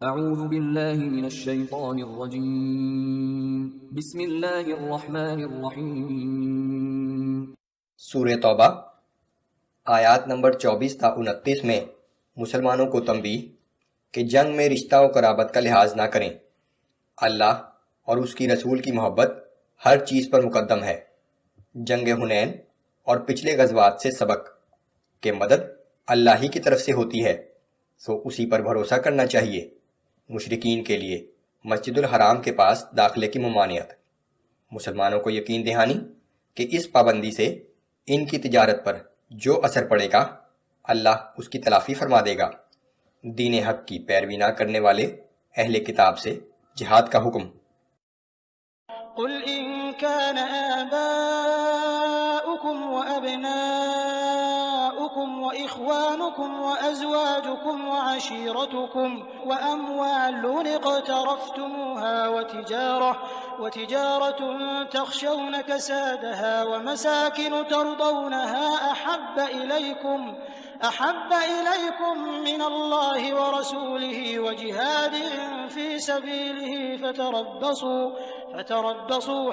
اعوذ باللہ من الشیطان الرجیم بسم اللہ الرحمن الرحیم۔ سورہ توبہ آیات نمبر 24 تا 29 میں مسلمانوں کو تنبیہ کہ جنگ میں رشتہ و قرابت کا لحاظ نہ کریں۔ اللہ اور اس کی رسول کی محبت ہر چیز پر مقدم ہے۔ جنگ حنین اور پچھلے غزوات سے سبق کہ مدد اللہ ہی کی طرف سے ہوتی ہے، سو اسی پر بھروسہ کرنا چاہیے۔ مشرکین کے لیے مسجد الحرام کے پاس داخلے کی ممانعت۔ مسلمانوں کو یقین دہانی کہ اس پابندی سے ان کی تجارت پر جو اثر پڑے گا اللہ اس کی تلافی فرما دے گا۔ دین حق کی پیروی نہ کرنے والے اہل کتاب سے جہاد کا حکم۔ قل إن كان آباؤكم وأبناؤكم وإخوانكم وأزواجكم وعشيرتكم وأموال اقترفتموها وتجارة تخشون كسادها ومساكن ترضونها أحب إليكم من الله ورسوله وجهاد في سبيله فتربصوا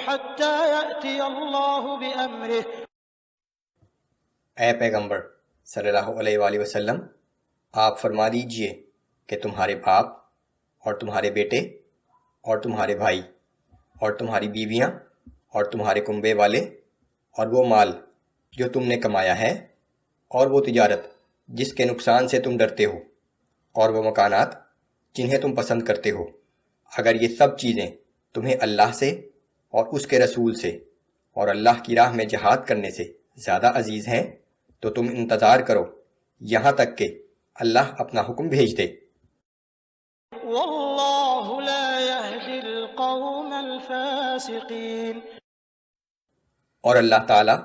حتى يأتي الله بأمره۔ اے پیغمبر صلی اللہ علیہ وآلہ وسلم، آپ فرما دیجئے کہ تمہارے باپ اور تمہارے بیٹے اور تمہارے بھائی اور تمہاری بیویاں اور تمہارے کنبے والے اور وہ مال جو تم نے کمایا ہے اور وہ تجارت جس کے نقصان سے تم ڈرتے ہو اور وہ مکانات جنہیں تم پسند کرتے ہو، اگر یہ سب چیزیں تمہیں اللہ سے اور اس کے رسول سے اور اللہ کی راہ میں جہاد کرنے سے زیادہ عزیز ہیں تو تم انتظار کرو یہاں تک کہ اللہ اپنا حکم بھیج دے۔ واللہ لا يهدي القوم الفاسقین۔ اور اللہ تعالیٰ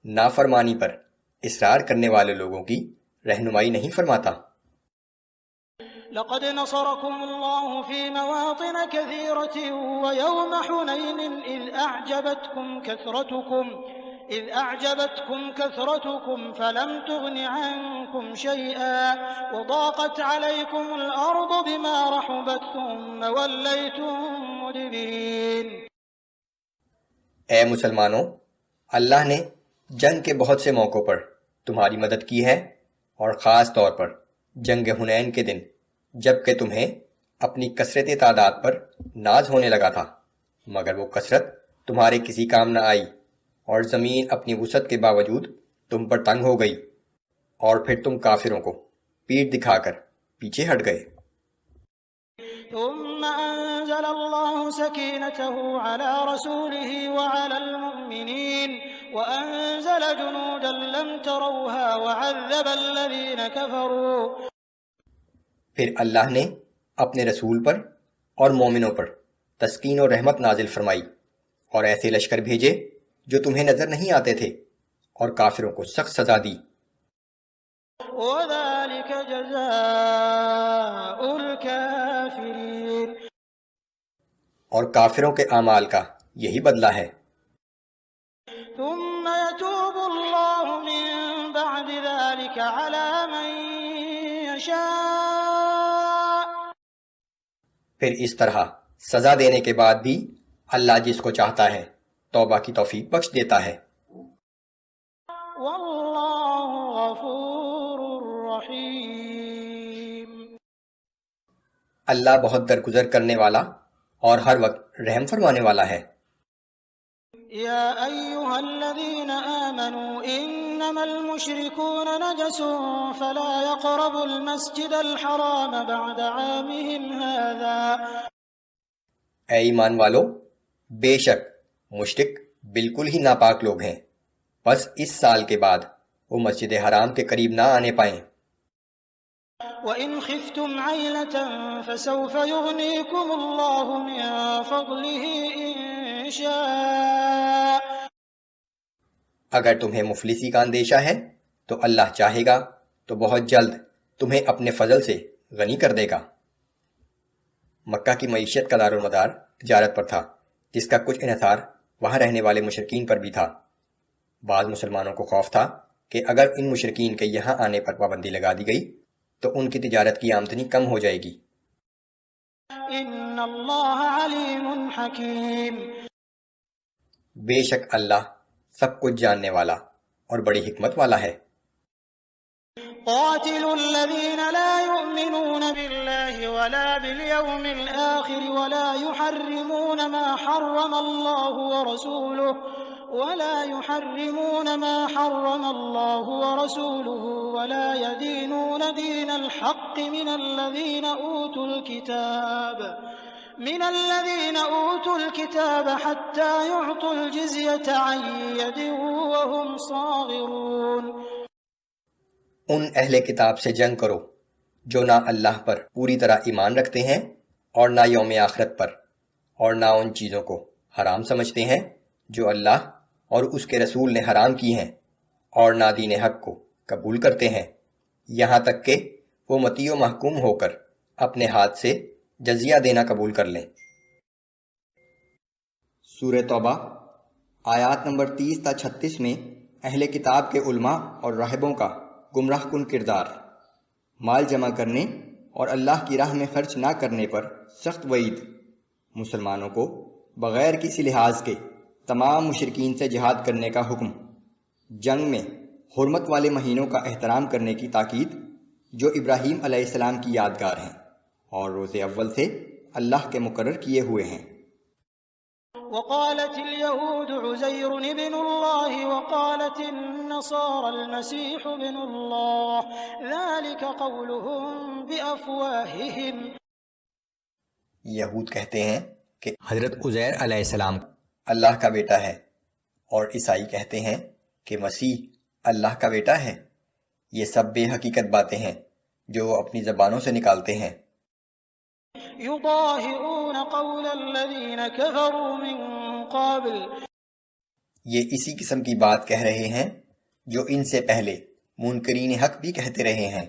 نافرمانی پر اصرار کرنے والے لوگوں کی رہنمائی نہیں فرماتا۔ لقد نصركم الله في مواطن كثيرة ويوم حنين إذ أعجبتكم كثرتكم فلم تغن عنكم شيئا وضاقت عليكم الأرض بما رحبت ثم وليتم مدبرين۔ اے مسلمانوں، اللہ نے جنگ کے بہت سے موقعوں پر تمہاری مدد کی ہے، اور خاص طور پر جنگ حنین کے دن جب کہ تمہیں اپنی کثرت تعداد پر ناز ہونے لگا تھا، مگر وہ کثرت تمہارے کسی کام نہ آئی، اور زمین اپنی وسعت کے باوجود تم پر تنگ ہو گئی، اور پھر تم کافروں کو پیٹھ دکھا کر پیچھے ہٹ گئے۔ ثم أنزل الله سكينته على رسوله وعلى المؤمنين وأنزل جنودا لم تروها وعذب الذين كفروا۔ پھر اللہ نے اپنے رسول پر اور مومنوں پر تسکین و رحمت نازل فرمائی، اور ایسے لشکر بھیجے جو تمہیں نظر نہیں آتے تھے، اور کافروں کو سخت سزا دی۔ وَذَلِكَ جَزَاءُ الْكَافِرِينَ۔ اور کافروں کے اعمال کا یہی بدلہ ہے۔ ثُمَّ يَتُوبُ اللَّهُ مِن بَعْدِ ذَلِكَ عَلَى مَن يَشَاءُ۔ پھر اس طرح سزا دینے کے بعد بھی اللہ جس کو چاہتا ہے توبہ کی توفیق بخش دیتا ہے۔ واللہ غفور رحیم۔ اللہ بہت درگزر کرنے والا اور ہر وقت رحم فرمانے والا ہے۔ یا ایہا الذین آمنوا انما المشرکون نجس فلا يقربوا المسجد الحرام بعد عامهم هذا۔ اے ایمان والو، بے شک مشرک بالکل ہی ناپاک لوگ ہیں، بس اس سال کے بعد وہ مسجد حرام کے قریب نہ آنے پائیں۔ وَإِنْ خِفْتُمْ عَيْلَةً فَسَوْفَ يُغْنِيكُمُ اللَّهُ مِنْ فَضْلِهِ إِنْ شَاءَ۔ اگر تمہیں مفلسی کا اندیشہ ہے تو اللہ چاہے گا تو بہت جلد تمہیں اپنے فضل سے غنی کر دے گا۔ مکہ کی معیشت کا دار و مدار تجارت پر تھا، جس کا کچھ انحصار وہاں رہنے والے مشرکین پر بھی تھا۔ بعض مسلمانوں کو خوف تھا کہ اگر ان مشرکین کے یہاں آنے پر پابندی لگا دی گئی تو ان کی تجارت کی آمدنی کم ہو جائے گی۔ إن الله عليم حكيم. بے شک اللہ سب کچھ جاننے والا اور بڑی حکمت والا ہے۔ قاتلوا الذين لا يؤمنون بالله ولا باليوم الآخر ولا يحرمون ما حرم الله ورسوله ولا يدينون دين الحق من الذين أوتوا الكتاب حتى يعطوا الجزية عن يد وهم صاغرون. ان اہل کتاب سے جنگ کرو جو نہ اللہ پر پوری طرح ایمان رکھتے ہیں اور نہ یوم آخرت پر، اور نہ ان چیزوں کو حرام سمجھتے ہیں جو اللہ اور اس کے رسول نے حرام کی ہیں، اور نہ دین حق کو قبول کرتے ہیں، یہاں تک کہ وہ مطیع و محکوم ہو کر اپنے ہاتھ سے جزیہ دینا قبول کر لیں۔ سورہ توبہ آیات نمبر 30 تا 36 میں اہل کتاب کے علماء اور راہبوں کا گمراہ کن کردار، مال جمع کرنے اور اللہ کی راہ میں خرچ نہ کرنے پر سخت وعید، مسلمانوں کو بغیر کسی لحاظ کے تمام مشرکین سے جہاد کرنے کا حکم، جنگ میں حرمت والے مہینوں کا احترام کرنے کی تاکید جو ابراہیم علیہ السلام کی یادگار ہیں اور روز اول سے اللہ کے مقرر کیے ہوئے ہیں۔ وقالت اليهود عزير ابن الله وقالت النصارى المسيح ابن الله ذلك قولهم بأفواههم. یہود کہتے ہیں کہ حضرت عزیر علیہ السلام اللہ کا بیٹا ہے، اور عیسائی کہتے ہیں کہ مسیح اللہ کا بیٹا ہے۔ یہ سب بے حقیقت باتیں ہیں جو وہ اپنی زبانوں سے نکالتے ہیں۔ يضاهئون قول الذين كفروا من قبل. یہ اسی قسم کی بات کہہ رہے ہیں جو ان سے پہلے منکرین حق بھی کہتے رہے ہیں۔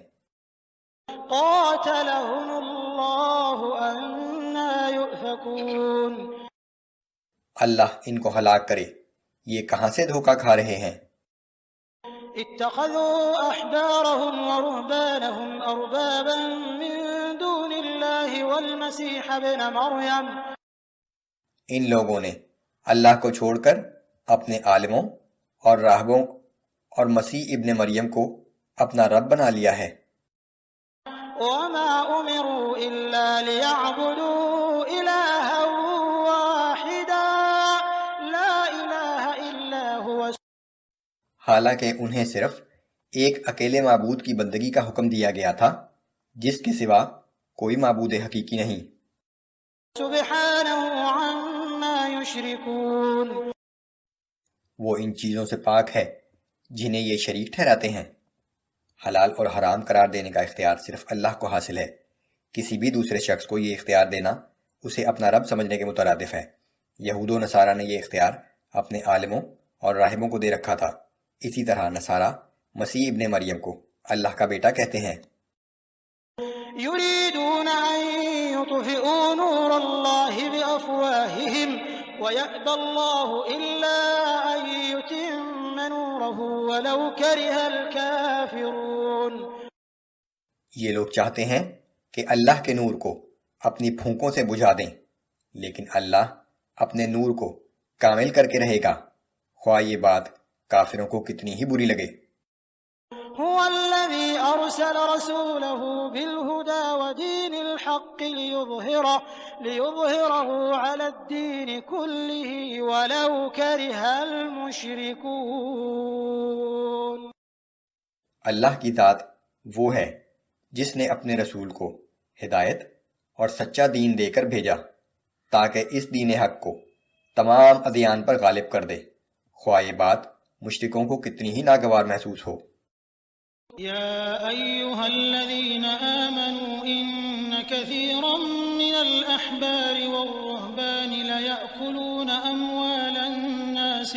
قاتلهم الله أنا يؤفكون. اللہ ان کو ہلاک کرے، یہ کہاں سے دھوکہ کھا رہے ہیں۔ اتخذوا أحبارهم ورهبانهم أربابا من دون الله والمسيح ابن مريم. ان لوگوں نے اللہ کو چھوڑ کر اپنے عالموں اور راہبوں اور مسیح ابن مریم کو اپنا رب بنا لیا ہے۔ وما أمروا إلا ليعبدوا إلها واحدا لا إله إلا هو. حالانکہ انہیں صرف ایک اکیلے معبود کی بندگی کا حکم دیا گیا تھا جس کے سوا کوئی معبود حقیقی نہیں۔ سبحانه عما يشركون. وہ ان چیزوں سے پاک ہے جنہیں یہ شریک ٹھہراتے ہیں۔ حلال اور حرام قرار دینے کا اختیار صرف اللہ کو حاصل ہے، کسی بھی دوسرے شخص کو یہ اختیار دینا اسے اپنا رب سمجھنے کے مترادف ہے۔ یہود و نصارہ نے یہ اختیار اپنے عالموں اور راہبوں کو دے رکھا تھا، اسی طرح نصارہ مسیح ابن مریم کو اللہ کا بیٹا کہتے ہیں۔ يريدون أن يطفئوا نور الله بأفواههم ويأبى الله إلا أن يتم نوره ولو كره الكافرون. یہ لوگ چاہتے ہیں کہ اللہ کے نور کو اپنی پھونکوں سے بجھا دیں، لیکن اللہ اپنے نور کو کامل کر کے رہے گا، خواہ یہ بات کافروں کو کتنی ہی بری لگے۔ هو الذي أرسل رسوله بالهدى ودين الحق ليظهره على الدين كله ولو كره المشركون. اللہ کی ذات وہ ہے جس نے اپنے رسول کو ہدایت اور سچا دین دے کر بھیجا تاکہ اس دین حق کو تمام ادیان پر غالب کر دے، خواہ یہ بات مشرکوں کو کتنی ہی ناگوار محسوس ہو۔ يا أيها الذين آمنوا إن كثيرا من الأحبار والرهبان ليأكلون أموال الناس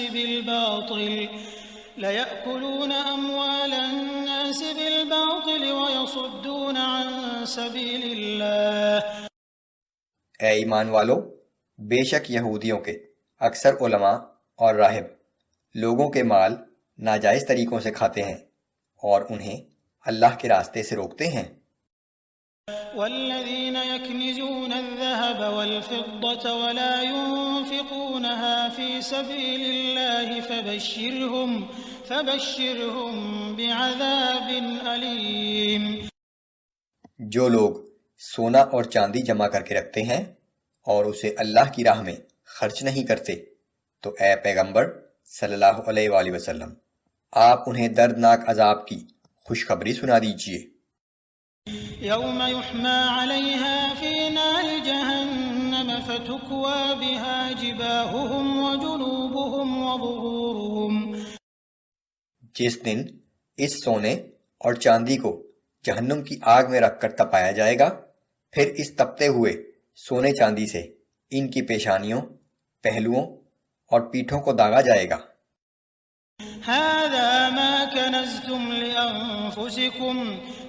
بالباطل ويصدون عن سبيل الله. اے ایمان والو، بے شک یہودیوں کے اکثر علماء اور راہب لوگوں کے مال ناجائز طریقوں سے کھاتے ہیں اور انہیں اللہ کے راستے سے روکتے ہیں۔ والذين يكنزون الذهب والفضة ولا ينفقونها في سبيل الله فبشرهم بعذاب أليم. جو لوگ سونا اور چاندی جمع کر کے رکھتے ہیں اور اسے اللہ کی راہ میں خرچ نہیں کرتے تو اے پیغمبر صلی اللہ علیہ وآلہ وسلم آپ انہیں دردناک عذاب کی خوشخبری سنا دیجیے. يوم يحمى عليها في نار جهنم فتكوى بها جباههم وجنوبهم وظهورهم. جس دن اس سونے اور چاندی کو جہنم کی آگ میں رکھ کر تپایا جائے گا، پھر اس تپتے ہوئے سونے چاندی سے ان کی پیشانیوں، پہلوؤں اور پیٹھوں کو داغا جائے گا. هذا ما كنزتم لأنفسكم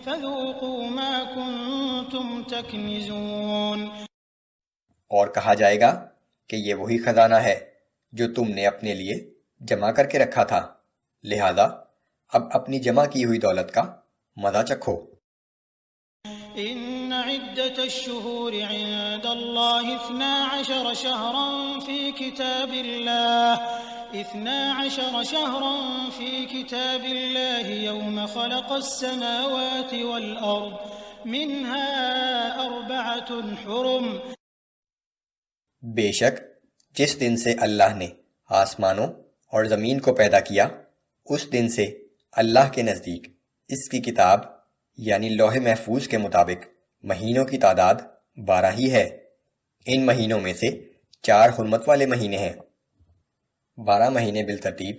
فذوقوا ما كنتم تكنزون. اور کہا جائے گا کہ یہ وہی خزانہ ہے جو تم نے اپنے لیے جمع کر کے رکھا تھا، لہذا اب اپنی جمع کی ہوئی دولت کا مزہ چکھو. إن عدة الشهور عند الله 12 شهرا في كتاب الله يوم خلق السماوات والأرض منها 4 حرم. بے شک جس دن سے اللہ نے آسمانوں اور زمین کو پیدا کیا، اس دن سے اللہ کے نزدیک اس کی کتاب یعنی لوح محفوظ کے مطابق مہینوں کی تعداد 12 ہی ہے. ان مہینوں میں سے 4 حرمت والے مہینے ہیں. 12 مہینے بالترتیب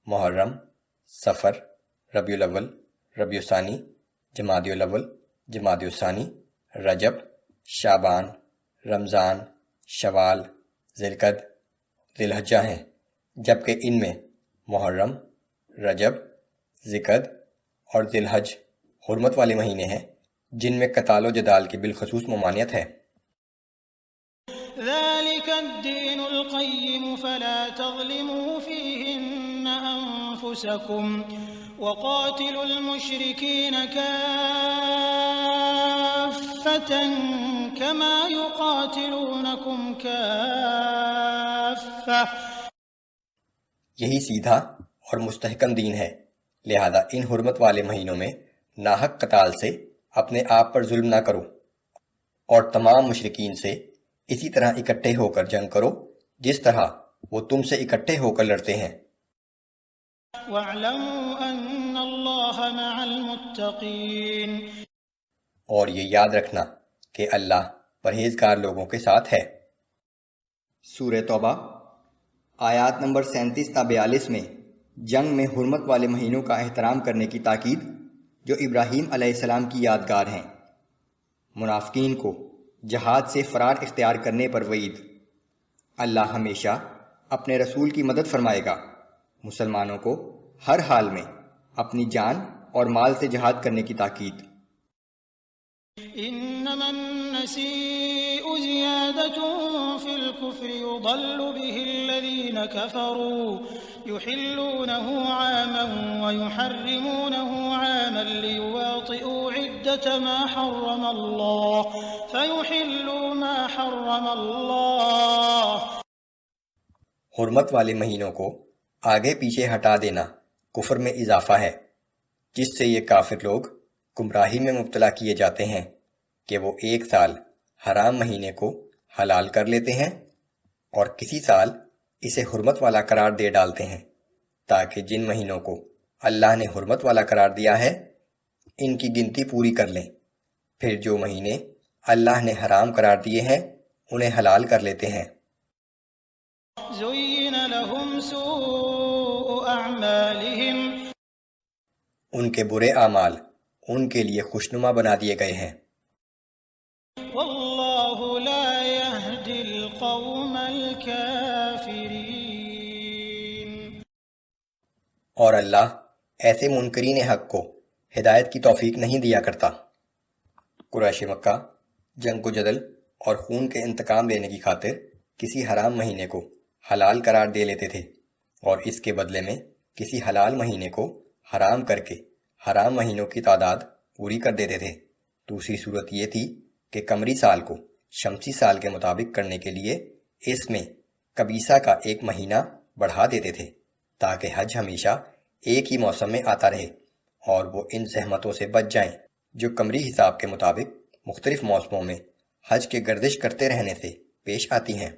محرم، صفر، ربیع الاول، ربیع الثانی، جمادی الاول، جمادی الثانی، رجب، شعبان، رمضان، شوال، ذی القعدہ، ذی الحجہ ہیں، جبکہ ان میں محرم، رجب، ذی القعدہ اور ذی الحج حرمت والے مہینے ہیں جن میں قتال و جدال کی بالخصوص ممانعت ہے. ذلك الدين القيم فلا تظلموا فيهن أنفسكم وقاتلوا المشركين كافة كما يقاتلونكم كافة. یہی سیدھا اور مستحکم دین ہے، لہذا ان حرمت والے مہینوں میں ناحق قتال سے اپنے آپ پر ظلم نہ کرو اور تمام مشرکین سے اسی طرح اکٹھے ہو کر جنگ کرو جس طرح وہ تم سے اکٹھے ہو کر لڑتے ہیں. وَاعْلَمُوا أَنَّ اللَّهَ مَعَ الْمُتَّقِينَ. اور یہ یاد رکھنا کہ اللہ پرہیزگار لوگوں کے ساتھ ہے. سورہ توبہ آیات نمبر 37 تا 42 میں جنگ میں حرمت والے مہینوں کا احترام کرنے کی تاکید جو ابراہیم علیہ السلام کی یادگار ہیں. منافقین کو جہاد سے فرار اختیار کرنے پر وعید. اللہ ہمیشہ اپنے رسول کی مدد فرمائے گا. مسلمانوں کو ہر حال میں اپنی جان اور مال سے جہاد کرنے کی تاکید. انما النسيء زيادة في الكفر يضل به الذين كفروا يحلونه عاما ويحرمونه عاما ليواطئوا عدة ما حرم الله فيحلوا ما حرم الله. حرمت والے مہینوں کو آگے پیچھے ہٹا دینا کفر میں اضافہ ہے، جس سے یہ کافر لوگ گمراہی میں مبتلا کیے جاتے ہیں کہ وہ ایک سال حرام مہینے کو حلال کر لیتے ہیں اور کسی سال اسے حرمت والا قرار دے ڈالتے ہیں تاکہ جن مہینوں کو اللہ نے حرمت والا قرار دیا ہے ان کی گنتی پوری کر لیں، پھر جو مہینے اللہ نے حرام قرار دیے ہیں انہیں حلال کر لیتے ہیں. زين لهم سوء أعمالهم. ان کے برے اعمال ان کے لیے خوشنما بنا دیے گئے ہیں. والله لا يهدي القوم الكافرين. اور اللہ ایسے منکرین حق کو ہدایت کی توفیق نہیں دیا کرتا. قریش مکہ جنگ و جدل اور خون کے انتقام لینے کی خاطر کسی حرام مہینے کو حلال قرار دے لیتے تھے اور اس کے بدلے میں کسی حلال مہینے کو حرام کر کے حرام مہینوں کی تعداد پوری کر دیتے تھے دوسری صورت یہ تھی کہ قمری سال کو شمسی سال کے مطابق کرنے کے لیے اس میں قبیصہ کا ایک مہینہ بڑھا دیتے تھے تاکہ حج ہمیشہ ایک ہی موسم میں آتا رہے اور وہ ان زحمتوں سے بچ جائیں جو قمری حساب کے مطابق مختلف موسموں میں حج کے گردش کرتے رہنے سے پیش آتی ہیں۔